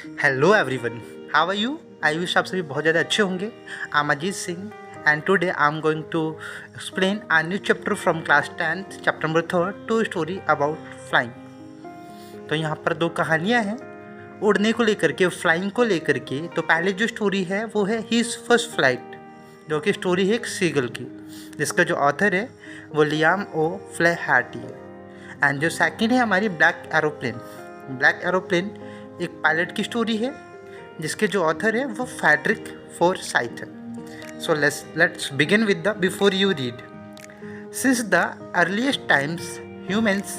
Hello everyone, how are you? I wish आप सभी बहुत ज़्यादा अच्छे होंगे। I am Ajit Singh and today I am going to explain a new chapter from class 10th chapter number 3 to story about flying. तो यहाँ पर दो कहानियाँ हैं उड़ने को लेकर के, फ्लाइंग को लेकर के। तो पहले जो स्टोरी है वो है हीज फर्स्ट फ्लाइट, जो कि स्टोरी है एक सीगल की, जिसका जो ऑथर है वो लियाम ओ फ्लेहार्टी है। एंड जो सेकंड है हमारी ब्लैक एरोप्लेन। ब्लैक एरोप्लेन एक पायलट की स्टोरी है, जिसके जो ऑथर है वो Frederick Forsyth. So let's begin with the before you read. Since the earliest times, humans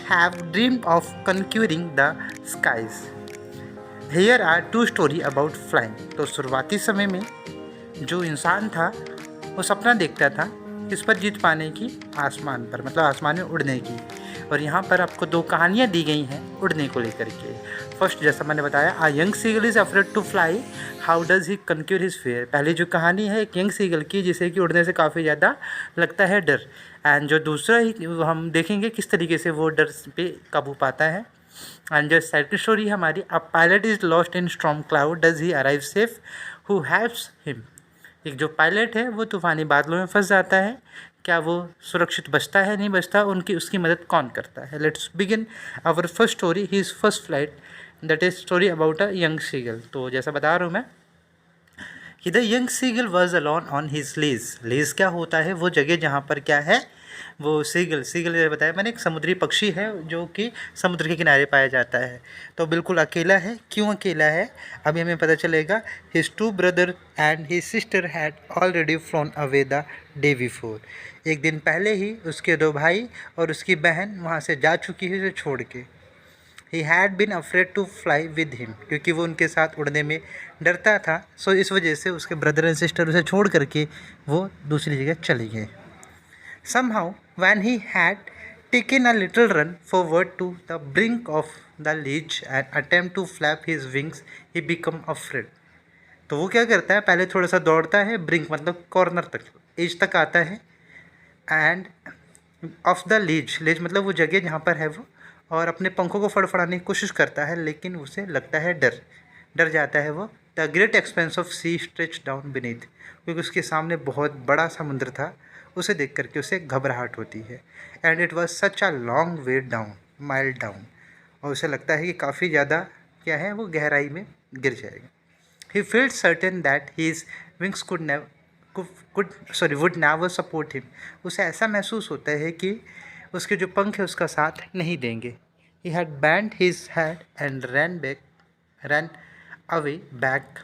have dreamed of conquering the skies. Here are two stories about flying. तो शुरुआती समय में जो इंसान था वो सपना देखता था किस पर जीत पाने की, आसमान पर, मतलब आसमान में उड़ने की। और यहाँ पर आपको दो कहानियाँ दी गई हैं उड़ने को लेकर के। फर्स्ट, जैसा मैंने बताया, a young seagull is afraid to fly, how does he conquer his fear. पहली जो कहानी है एक यंग सीगल की, जिसे कि उड़ने से काफ़ी ज़्यादा लगता है डर। एंड जो दूसरा ही हम देखेंगे किस तरीके से वो डर पे काबू पाता है। एंड जो सेकंड स्टोरी हमारी, a pilot is lost in storm cloud, does he arrive safe, who helps him. एक जो पायलट है वो तूफ़ानी बादलों में फंस जाता है, क्या वो सुरक्षित बचता है नहीं बचता, उसकी मदद कौन करता है। Let's begin our first story, his first flight, that is story about a young seagull. तो जैसा बता रहा हूँ मैं कि the young seagull was alone on his ledge. Ledge क्या होता है? वो जगह जहाँ पर क्या है, वो सीगल बताया मैंने, एक समुद्री पक्षी है जो कि समुद्र के किनारे पाया जाता है। तो बिल्कुल अकेला है। क्यों अकेला है अभी हमें पता चलेगा। His two brother and his sister had already flown away the day before. एक दिन पहले ही उसके दो भाई और उसकी बहन वहाँ से जा चुकी है उसे छोड़ के। He had been afraid to fly with him, क्योंकि वो उनके साथ उड़ने में डरता था। सो इस वजह से उसके ब्रदर एंड सिस्टर उसे छोड़ करके वो दूसरी जगह चले गए। Somehow, when he had taken a little run forward to the brink of the ledge and attempt to flap his wings, he became afraid. तो वो क्या करता है, पहले थोड़ा सा दौड़ता है, ब्रिंक मतलब कॉर्नर तक, एज तक आता है, end of the lease, lease मतलब वो जगह जहाँ पर है वो, और अपने पंखों को फड़फड़ाने की कोशिश करता है, लेकिन उसे लगता है डर जाता है वो। The great expanse of sea stretch down beneath, क्योंकि उसके सामने बहुत बड़ा समुद्र था, उसे देख करके उसे घबराहट होती है। And it was such a long way down, mile down, और उसे लगता है कि काफ़ी ज़्यादा क्या है, वो गहराई में गिर जाएगा। He felt certain that his wings would never support him. उसे ऐसा महसूस होता है कि उसके जो पंख है उसका साथ नहीं देंगे। He had bent his head and ran away back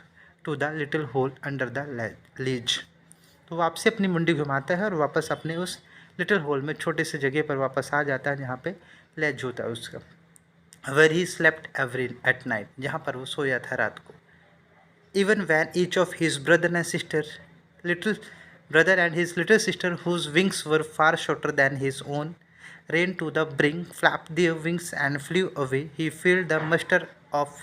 to the little hole under the ledge. तो वापसी अपनी मुंडी घुमाता है और वापस अपने उस लिटिल होल में, छोटे से जगह पर वापस आ जाता है जहाँ पे लेज होता है उसका। Where he slept every at night, जहाँ पर वो सोया था रात को। Even when each of his brother and sister little brother and his little sister, whose wings were far shorter than his own, ran to the brink, flapped their wings and flew away. He felt the muster of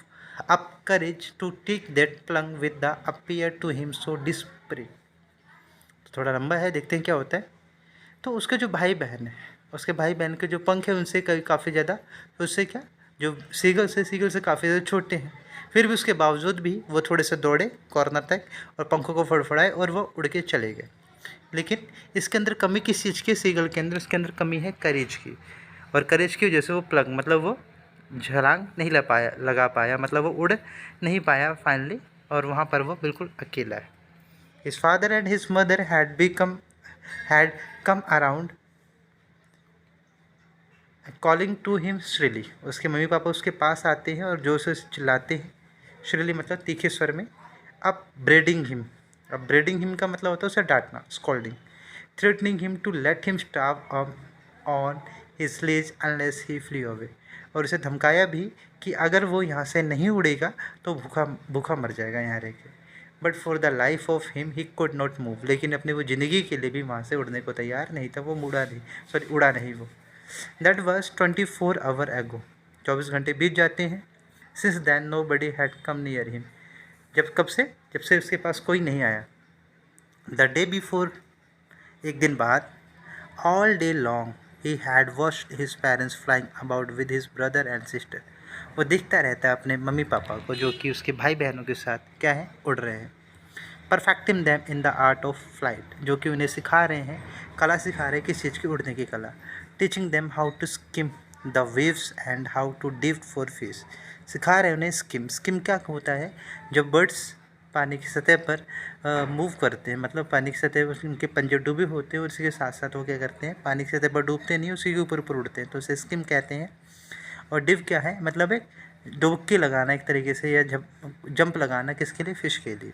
up courage to take that plunge with the appeared to him so desperate. थोड़ा लंबा है, देखते हैं क्या होता है। तो उसके जो भाई बहन है, उसके भाई बहन के जो पंख है उनसे काफ़ी ज़्यादा, तो उससे क्या, जो सीगल से काफ़ी ज़्यादा छोटे हैं, फिर भी उसके बावजूद भी वो थोड़े से दौड़े कॉर्नर तक और पंखों को फड़फड़ाए और वो उड़ के चले गए। लेकिन इसके अंदर कमी किस चीज़ की? सीगल के अंदर इसके अंदर कमी है करेज की। और करेज की वजह से वो प्लग मतलब वो छलांग नहीं लगा पाया, मतलब वो उड़ नहीं पाया फाइनली, और वहाँ पर वो बिल्कुल अकेला है। His father and his mother had come around calling to him shrilly. उसके मम्मी पापा उसके पास आते हैं और जोर से चिल्लाते हैं, shrilly मतलब तीखे स्वर में। upbraiding him, upbraiding him का मतलब होता है उसे डांटना, scolding, threatening him to let him starve on his ledge unless he flew away, और उसे धमकाया भी कि अगर वो यहाँ से नहीं उड़ेगा तो भूखा मर जाएगा यहाँ रह के। But for the life of him he could not move, लेकिन अपनी वो ज़िंदगी के लिए भी वहाँ से उड़ने को तैयार नहीं था, वो उड़ा नहीं वो। दैट वॉज 24 आवर एगो, 24 घंटे बीत जाते हैं। Since then nobody had come near him, जब से उसके पास कोई नहीं आया। द डे बिफोर, एक दिन बाद, all day long he had watched his parents flying about with his brother and sister. वो देखता रहता है अपने मम्मी पापा को जो कि उसके भाई बहनों के साथ क्या है, उड़ रहे हैं। Perfecting them in the art of flight, जो कि उन्हें सिखा रहे हैं, कला सिखा रहे हैं, किस चीज़ की, उड़ने की कला। Teaching them how to skim the waves and how to dive for fish, सिखा रहे हैं उन्हें स्किम। स्किम क्या होता है, जब बर्ड्स पानी की सतह पर मूव करते हैं, मतलब पानी की सतह पर उनके पंजे डूबे होते हैं और उसी के साथ साथ वो क्या करते हैं, पानी की सतह पर डूबते नहीं, उसी के ऊपर ऊपर उड़ते हैं, तो उसे स्किम कहते हैं। और डिव क्या है, मतलब एक डुबकी लगाना एक तरीके से, या जंप लगाना, किसके लिए, फिश के लिए।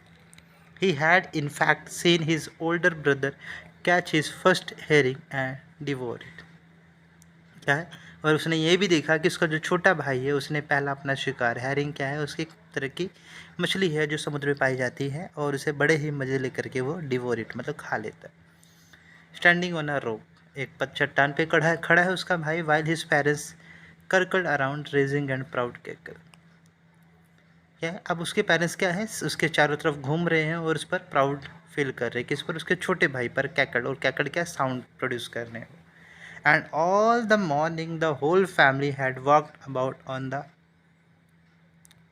He had in fact seen his older brother catch his first herring and devour it. क्या है, और उसने ये भी देखा कि उसका जो छोटा भाई है उसने पहला अपना शिकार, हैरिंग क्या है, उसकी तरह की मछली है जो समुद्र में पाई जाती है, और उसे बड़े ही मज़े लेकर के वो डिवोर इट मतलब खा लेता है। स्टैंडिंग ऑन अ रोप, एक चट्टान पे खड़ा है उसका भाई, while his parents circled around raising and proud cackle. क्या है, अब उसके पेरेंट्स क्या है, उसके चारों तरफ घूम रहे हैं और उस पर प्राउड फील कर रहे हैं, किस पर, उसके छोटे भाई पर, कैकड़, और कैकड़ क्या, साउंड प्रोड्यूस कर रहे हैं। And all the morning the whole family had walked about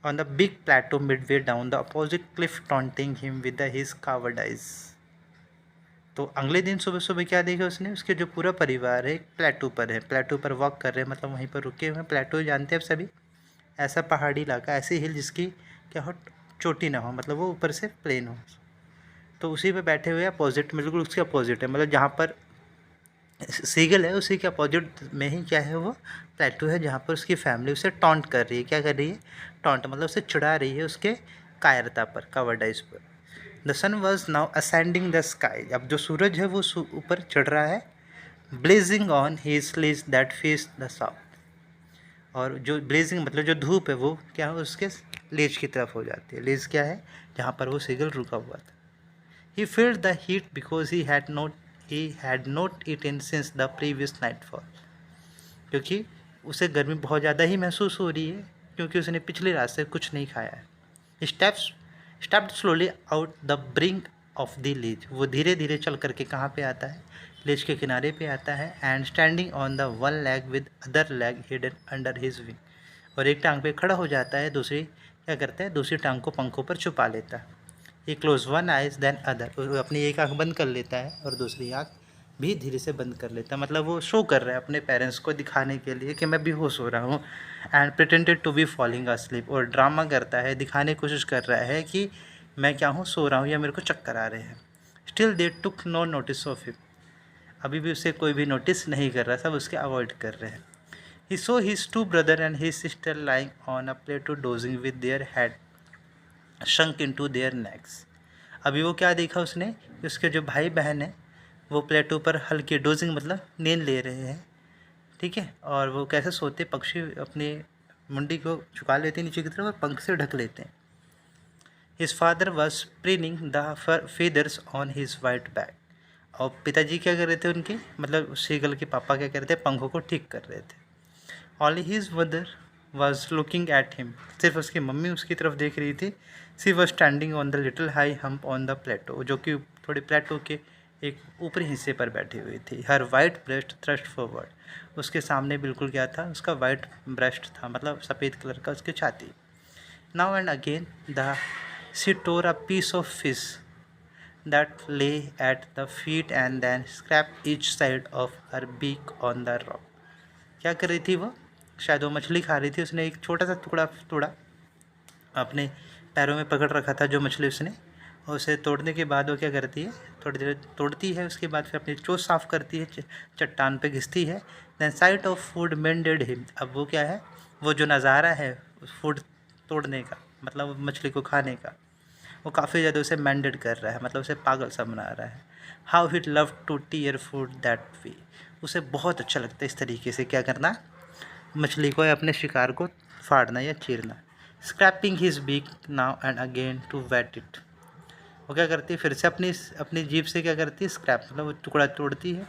on the big plateau midway down the opposite cliff, taunting him with his cowardice. तो अगले दिन सुबह सुबह क्या देखा उसने, उसके जो पूरा परिवार है प्लेटो पर है, प्लेटो पर वॉक कर रहे हैं, मतलब वहीं पर रुके हुए हैं। प्लेटो जानते हैं आप सभी, ऐसा पहाड़ी इलाका, ऐसी हिल जिसकी क्या हो, चोटी ना हो, मतलब वो ऊपर से प्लेन हो, तो उसी पे बैठे हुए अपोजिट, बिल्कुल उसके अपोजिट है, मतलब जहाँ पर सीगल है उसी के अपोजिट में ही क्या है, वो प्लेटो है, जहाँ पर उसकी फैमिली उसे टॉन्ट कर रही है। क्या कर रही है, टॉन्ट मतलब उसे चिढ़ा रही है उसके कायरता पर, कावर्डाइज पर। The sun was now ascending the sky, अब जो सूरज है वो ऊपर चढ़ रहा है। Blazing on his sleeves that face the south, और जो ब्लेजिंग मतलब जो धूप है वो क्या है, उसके लेज की तरफ हो जाती है। लेज क्या है, जहाँ पर वो सीगल रुका हुआ था। He felt the heat because he had not eaten since the previous nightfall, क्योंकि उसे गर्मी बहुत ज़्यादा ही महसूस हो रही है, क्योंकि उसने पिछली रात से कुछ नहीं खाया है। Stepped slowly out the brink of the ledge, वो धीरे धीरे चल करके कहाँ पे आता है, लेज के किनारे पे आता है। And standing on the one leg with other leg hidden under his wing, और एक टांग पे खड़ा हो जाता है, दूसरी क्या करता है, दूसरी टांग को पंखों पर छुपा लेता है। He close one eyes then other, वो अपनी एक आँख बंद कर लेता है और दूसरी आँख भी धीरे से बंद कर लेता है, मतलब वो शो कर रहा है अपने पेरेंट्स को दिखाने के लिए कि मैं बेहोश हो रहा हूँ। And pretended to be falling asleep, और ड्रामा करता है, दिखाने की कोशिश कर रहा है कि मैं क्या हूँ, सो रहा हूँ या मेरे को चक्कर आ रहे हैं। Still they took no notice of him, अभी भी उसे कोई भी नोटिस नहीं कर रहा, सब उसके अवॉइड कर रहे हैं। He saw his two brother and his sister lying on a plateau dozing with their head sunk into their necks, अभी वो क्या देखा उसने कि उसके जो भाई बहन हैं वो प्लेटो पर हल्की डोजिंग मतलब नींद ले रहे हैं, ठीक है, और वो कैसे सोते, पक्षी अपनी मुंडी को झुका लेते हैं नीचे की तरफ और पंख से ढक लेते हैं। His father was preening the feathers on his white back, और पिताजी क्या कर रहे थे उनके, मतलब सीगल के पापा क्या कर रहे थे, पंखों को ठीक कर रहे थे। Only his mother was looking at him, सिर्फ उसकी मम्मी उसकी तरफ देख रही थी। She was standing on the little high hump on the plateau, जो कि थोड़े प्लेटो के एक ऊपरी हिस्से पर बैठी हुई थी। हर वाइट ब्रेस्ट थ्रस्ट फॉरवर्ड, उसके सामने बिल्कुल क्या था, उसका वाइट ब्रेस्ट था, मतलब सफ़ेद कलर का उसकी छाती। Now and again the sea tore a piece of fish that lay at the feet and then scraped each side of her beak on the rock. क्या कर रही थी वो, शायद वो मछली खा रही थी, उसने एक छोटा सा टुकड़ा अपने पैरों में पकड़ रखा था जो मछली उसने, और उसे तोड़ने के बाद वो क्या करती है, थोड़ी देर तोड़ती है, उसके बाद फिर अपनी चोंच साफ़ करती है, चट्टान पे घिसती है। Then sight of food maddened him, अब वो क्या है, वो जो नज़ारा है फूड तोड़ने का, मतलब मछली को खाने का, वो काफ़ी ज़्यादा उसे मैंडेड कर रहा है, मतलब उसे पागल सा बना रहा है। How he'd love to tear food that way, उसे बहुत अच्छा लगता है इस तरीके से क्या करना, मछली को या अपने शिकार को फाड़ना या चीरना। Scraping his beak now and again to whet it, वो क्या करती है, फिर से अपनी जीभ से क्या करती है, स्क्रैप मतलब वो टुकड़ा तोड़ती है,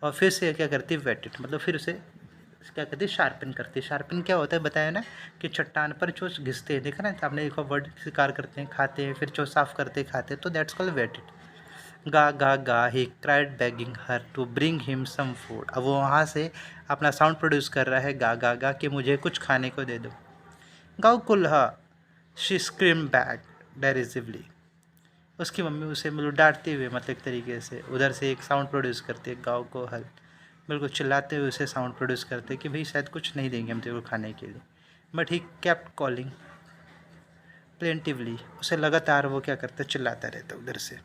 और फिर से क्या करती है, वेट इट मतलब फिर उसे क्या करती है, शार्पन करती है। शार्पन क्या होता है बताया ना, कि चट्टान पर चोंच घिसते हैं, देखा ना आपने, एक वर्ड शिकार करते हैं, खाते हैं, फिर चोंच साफ करते खाते हैं, तो दैट्स कॉल्ड वेट इट। गा गा गा he cried begging her to bring him some food, अब वो वहाँ से अपना साउंड प्रोड्यूस कर रहा है गा गा गा कि मुझे कुछ खाने को दे दो। गाउकुल्हा, शी स्क्रीम बैक डेरिसिवली। उसकी मम्मी उसे मतलब डांटते हुए, मतलब एक तरीके से उधर से एक साउंड प्रोड्यूस करती है, गाँव को हल, बिल्कुल चिल्लाते हुए उसे साउंड प्रोड्यूस करते कि भाई शायद कुछ नहीं देंगे हम तेरे को खाने के लिए। But he kept calling plaintively, उसे लगातार वो क्या करता चिल्लाता रहता उधर से।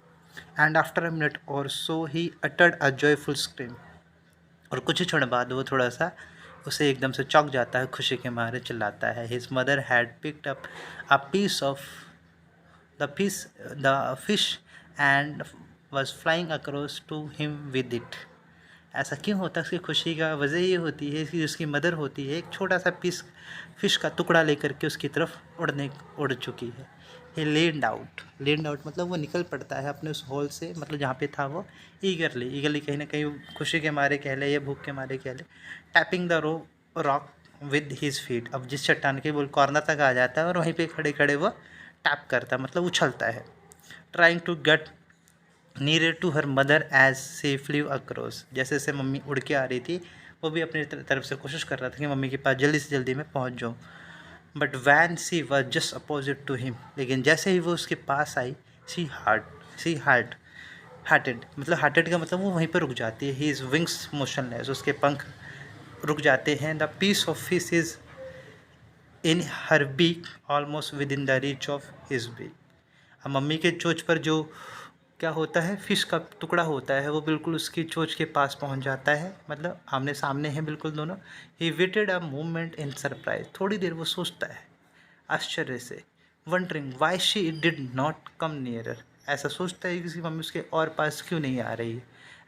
And after a minute or so he uttered a joyful scream, और कुछ ही क्षण बाद वो थोड़ा सा उसे एकदम से चौंक जाता है, खुशी के मारे चिल्लाता है। His mother had picked up a piece of the fish and was flying across to him with it. ऐसा क्यों होता है? उसकी खुशी का वजह ये होती है कि उसकी मदर होती है एक छोटा सा पीस फिश का टुकड़ा लेकर के उसकी तरफ उड़ चुकी है। ही लेंड आउट मतलब वो निकल पड़ता है अपने उस होल से, मतलब जहाँ पे था वो, ईगरली कहीं ना कहीं खुशी के मारे कह ले या भूख के मारे कह ले, tapping the rock with his feet. अब जिस चट्टान के बोल कॉर्नर तक आ जाता है और वहीं पे खड़े खड़े वो टैप करता है, मतलब उछलता है। Trying to get near to her mother as she flew across, जैसे जैसे मम्मी उड़ के आ रही थी वो भी अपनी तरफ से कोशिश कर रहा था कि मम्मी के पास जल्दी से जल्दी मैं पहुंच जाऊं। But when she was just opposite to him, लेकिन जैसे ही वो उसके पास आई, सी हार्टेड, मतलब हार्टेड का मतलब वो वहीं पर रुक जाती है। ही इज़ विंग्स मोशनलेस, उसके पंख रुक जाते हैं। The piece of fish is in her beak almost within the reach of his beak. अब मम्मी के चोंच पर जो क्या होता है, फिश का टुकड़ा होता है, वो बिल्कुल उसकी चोंच के पास पहुंच जाता है, मतलब आमने सामने हैं बिल्कुल दोनों। He waited a moment in surprise, थोड़ी देर वो सोचता है आश्चर्य से। Wondering why she did not come nearer, ऐसा सोचता है कि उसकी मम्मी उसके और पास क्यों नहीं आ रही है।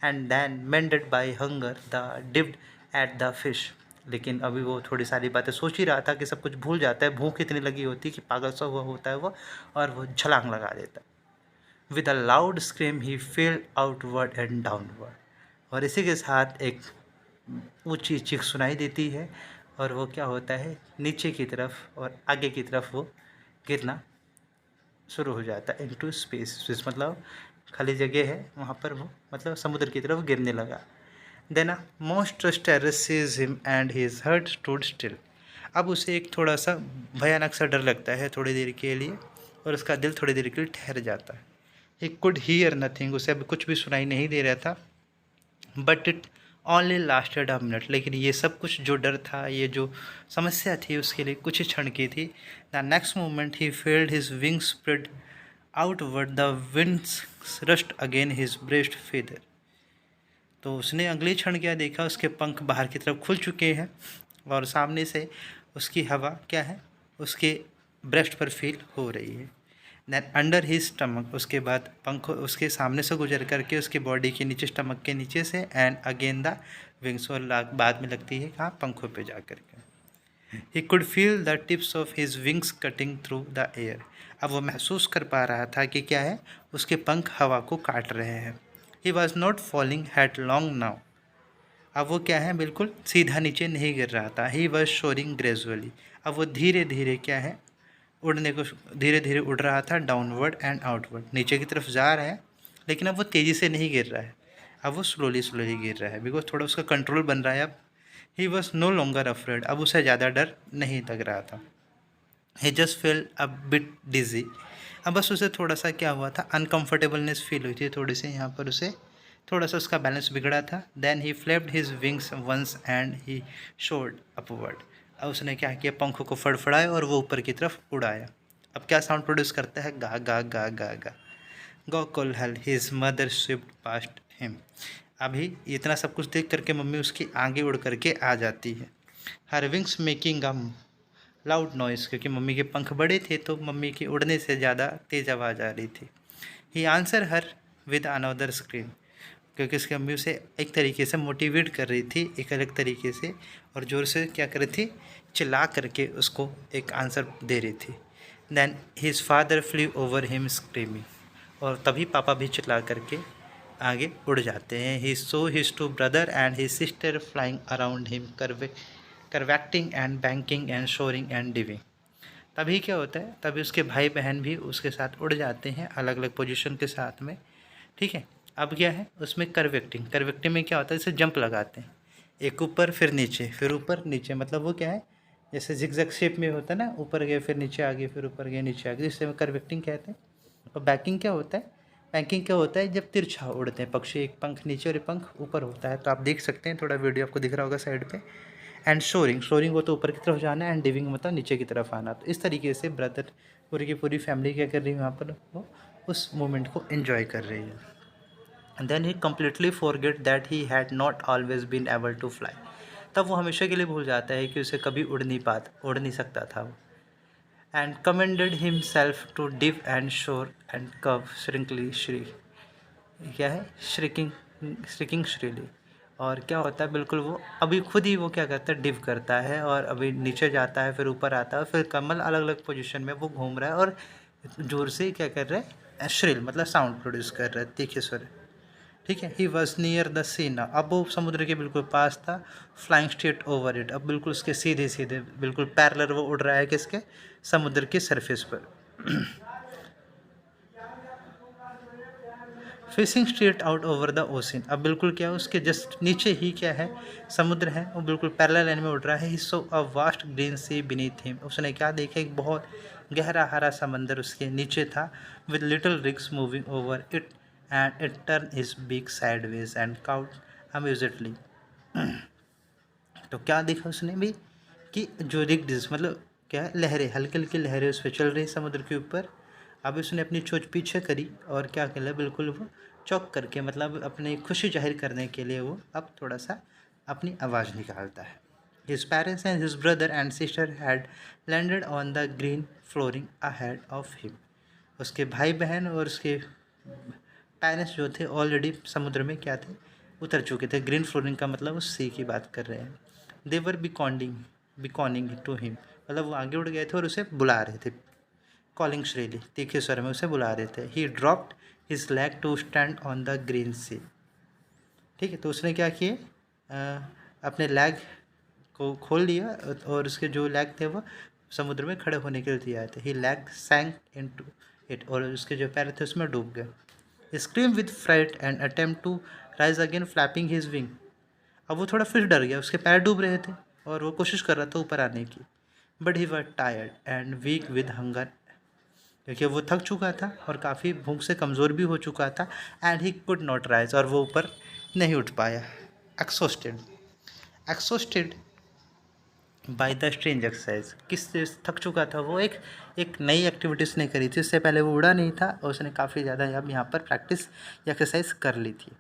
And then maddened by hunger the dipped at the fish, लेकिन अभी वो थोड़ी सारी बातें सोच ही रहा था कि सब कुछ भूल जाता है, भूख इतनी लगी होती है कि पागल सा हुआ होता है वो, और वो छलांग लगा देता है। With a loud scream he fail outward and downward, और इसी के साथ एक ऊंची चीख सुनाई देती है और वो क्या होता है, नीचे की तरफ और आगे की तरफ वो गिरना शुरू हो जाता है। इनटू स्पेस मतलब खाली जगह है वहाँ पर वो मतलब समुद्र की तरफ गिरने लगा। Then a monstrous terror seized him and his heart stood still, अब उसे एक थोड़ा सा भयानक सा डर लगता है थोड़ी देर के लिए, और उसका दिल थोड़ी देर के लिए ठहर जाता है। ही कुड हीयर नथिंग, उसे अब कुछ भी सुनाई नहीं दे रहा था। But it only lasted a minute, लेकिन ये सब कुछ जो डर था, ये जो समस्या थी, उसके लिए कुछ ही क्षण की थी। The next moment he field his wings spread outward, the winds rust again his breast feather, तो उसने अगले क्षण क्या देखा, उसके पंख बाहर की तरफ खुल चुके हैं और सामने से उसकी हवा क्या है, उसके ब्रेस्ट पर फील हो रही है। देन अंडर ही स्टमक, उसके बाद पंख उसके सामने से गुजर करके उसकी बॉडी के नीचे, स्टमक के नीचे से, एंड अगेन द विंग्स, और बाद में लगती है कहाँ, पंखों पे जा करके। He could feel the tips of his wings cutting through the air, अब वो महसूस कर पा रहा था कि क्या है, उसके पंख हवा को काट रहे हैं। He was not falling head long now, अब वो क्या है, बिल्कुल सीधा नीचे नहीं गिर रहा था। ही वॉज शोरिंग ग्रेजुअली, अब वो धीरे धीरे क्या है, उड़ने को धीरे धीरे उड़ रहा था, डाउनवर्ड एंड आउटवर्ड, नीचे की तरफ जा रहा है, लेकिन अब वो तेज़ी से नहीं गिर रहा है, अब वो स्लोली गिर रहा है, बिकॉज थोड़ा उसका कंट्रोल बन रहा है अब। He was no longer afraid, अब उसे ज़्यादा डर नहीं लग रहा था। He just felt a bit dizzy, अब बस उसे थोड़ा सा क्या हुआ था, अनकम्फर्टेबलनेस फील हुई थी थोड़ी सी, यहाँ पर उसे थोड़ा सा उसका बैलेंस बिगड़ा था। Then he flapped his wings once and he soared upward, अब उसने क्या किया, पंखों को फड़फड़ाया और वो ऊपर की तरफ उड़ाया। अब क्या साउंड प्रोड्यूस करता है, गा गा गा गा गा। गोकुल हल his mother Swift past him, अभी इतना सब कुछ देख करके मम्मी उसकी आगे उड़ करके आ जाती है। हर wings making a loud noise, क्योंकि मम्मी के पंख बड़े थे तो मम्मी के उड़ने से ज़्यादा तेज़ आवाज़ आ रही थी। He answer her with another scream, क्योंकि उसकी मम्मी उसे एक तरीके से मोटिवेट कर रही थी, एक अलग तरीके से, और ज़ोर से क्या कर रही थी, चिल्ला करके उसको एक आंसर दे रही थी। Then his father flew over him screaming, और तभी पापा भी चिल्ला करके आगे उड़ जाते हैं। He saw his two brother and his sister flying around him curvetting and banking and soaring and diving, तभी क्या होता है, तभी उसके भाई बहन भी उसके साथ उड़ जाते हैं अलग अलग पोजीशन के साथ में। ठीक है, अब क्या है उसमें करवेक्टिंग में क्या होता है, जैसे जंप लगाते हैं, एक ऊपर फिर नीचे फिर ऊपर नीचे, मतलब वो क्या है, जैसे जिगजैग शेप में होता है ना, ऊपर गए फिर नीचे आ गए, फिर ऊपर गए नीचे आ गए, जिसे हम कर्वेक्टिंग कहते हैं। और बैकिंग क्या होता है? बैकिंग क्या होता है? जब तिरछा उड़ते हैं पक्षी, एक पंख नीचे और एक पंख ऊपर होता है। तो आप देख सकते हैं, थोड़ा वीडियो आपको दिख रहा होगा साइड पे। एंड सोरिंग, सोरिंग हो तो ऊपर की तरफ जाना, एंड डिविंग मतलब नीचे की तरफ आना। तो इस तरीके से ब्रदर पूरी की पूरी फैमिली क्या कर रही है वहाँ पर, वो उस मोमेंट को एंजॉय कर रही है। And then he completely forget that he had not always been able to fly. तब वो हमेशा के लिए भूल जाता है कि उसे कभी उड़ नहीं सकता था वो। And commended himself to dive and soar and curve श्रिंकली श्री, क्या है, श्रिकिंग श्रीली। और क्या होता है, बिल्कुल वो अभी खुद ही वो क्या करता है, डिव करता है, और अभी नीचे जाता है, फिर ऊपर आता है, फिर कमल अलग अलग पोजीशन में वो घूम रहा है और जोर से क्या कर रहा है, श्रिल मतलब साउंड प्रोड्यूस कर रहा है, तीखे स्वर। ठीक है। ही वॉज नियर द सी ना, अब वो समुद्र के बिल्कुल पास था। फ्लाइंग स्ट्रेट ओवर इट, अब बिल्कुल उसके सीधे सीधे बिल्कुल पैरेलल वो उड़ रहा है किसके, समुद्र के सरफेस पर। Facing straight out over the ocean, अब बिल्कुल क्या है, उसके जस्ट नीचे ही क्या है, समुद्र है, वो बिल्कुल पैरेलल लाइन में उड़ रहा है। He saw a vast green sea beneath him, उसने क्या देखा, एक बहुत गहरा हरा समंदर उसके नीचे था। With little ridges moving over it and it turn his beak sideways and crowed amusedly. तो क्या देखा उसने भी, कि जो रिग्स मतलब क्या है, लहरें, हल्की हल्की लहरें उस पर चल रही समुद्र के ऊपर। अब उसने अपनी चोंच पीछे करी और क्या किया, बिल्कुल वो चौक करके, मतलब अपनी खुशी जाहिर करने के लिए वो अब थोड़ा सा अपनी आवाज़ निकालता है। His parents and his brother and sister had landed on the green flooring ahead of him, उसके भाई बहन और उसके पेरेंट्स जो थे ऑलरेडी समुद्र में क्या थे, उतर चुके थे। ग्रीन फ्लोरिंग का मतलब उस सी की बात कर रहे हैं। देवर बिकॉनिंग टू हिम, मतलब वो आगे उड़ गए थे और उसे बुला रहे थे, कॉलिंग श्रीली, तीखे स्वर में उसे बुला रहे थे। He dropped his leg to stand on the green sea, ठीक है। तो उसने क्या किए, अपने लेग को खोल लिया और उसके जो लेग थे वो समुद्र में खड़े होने के लिए तैयार थे। He leg sank into it, और उसके जो पैर थे उसमें डूब गए। Scream with fright and attempt to rise again flapping his wing, अब वो थोड़ा फिर डर गया, उसके पैर डूब रहे थे और वो कोशिश कर रहा था ऊपर आने की। But he were tired and weak with hunger, क्योंकि वो थक चुका था और काफ़ी भूख से कमज़ोर भी हो चुका था। And he could not rise, और वो ऊपर नहीं उठ पाया। एक्सोस्टेड बाय द स्ट्रेंज एक्सरसाइज, किससे थक चुका था वो, एक नई एक्टिविटी उसने करी थी, उससे पहले वो उड़ा नहीं था और उसने काफ़ी ज़्यादा अब यहाँ पर प्रैक्टिस एक्सरसाइज कर ली थी।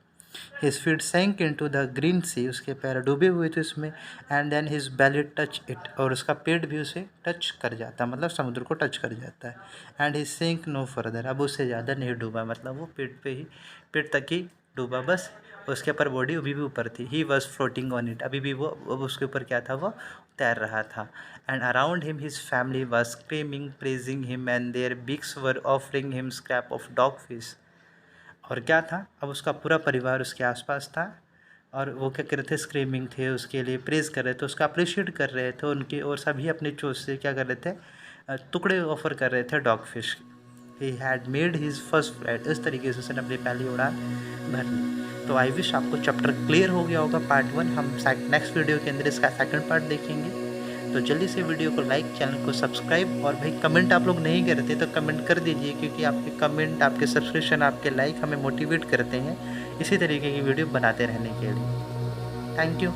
His feet sank into the green sea, उसके पैर डूबे हुए थे उसमें। And then his belly touch it, और उसका पेट भी उसे टच कर जाता, मतलब समुद्र को टच कर जाता है। And he sink no further, अब उससे ज़्यादा नहीं डूबा, मतलब वो पेट तक ही डूबा बस, उसके ऊपर बॉडी अभी भी ऊपर थी। He was floating on it, अभी भी वो अब उसके ऊपर क्या था, वो तैर रहा था। And around him his family was screaming praising him and their beaks were offering him scrap of dog fish, और क्या था, अब उसका पूरा परिवार उसके आसपास था और वो क्या कर रहे थे, स्क्रीमिंग थे, उसके लिए प्रेज़ कर रहे थे, उसका अप्रिशिएट कर रहे थे उनके, और सभी अपनी चोंच से क्या कर रहे थे, टुकड़े ऑफर कर रहे थे dog fish. He had made his first flight, इस तरीके से उसने अपनी पहली उड़ान भर ली। तो आई विश आपको चैप्टर क्लियर हो गया होगा पार्ट 1। हम नेक्स्ट वीडियो के अंदर इसका सेकंड पार्ट देखेंगे। तो जल्दी से वीडियो को लाइक, चैनल को सब्सक्राइब, और भाई कमेंट आप लोग नहीं करते तो कमेंट कर दीजिए, क्योंकि आपके कमेंट, आपके सब्सक्रिप्शन, आपके लाइक हमें मोटिवेट करते हैं इसी तरीके की वीडियो बनाते रहने के लिए। Thank you.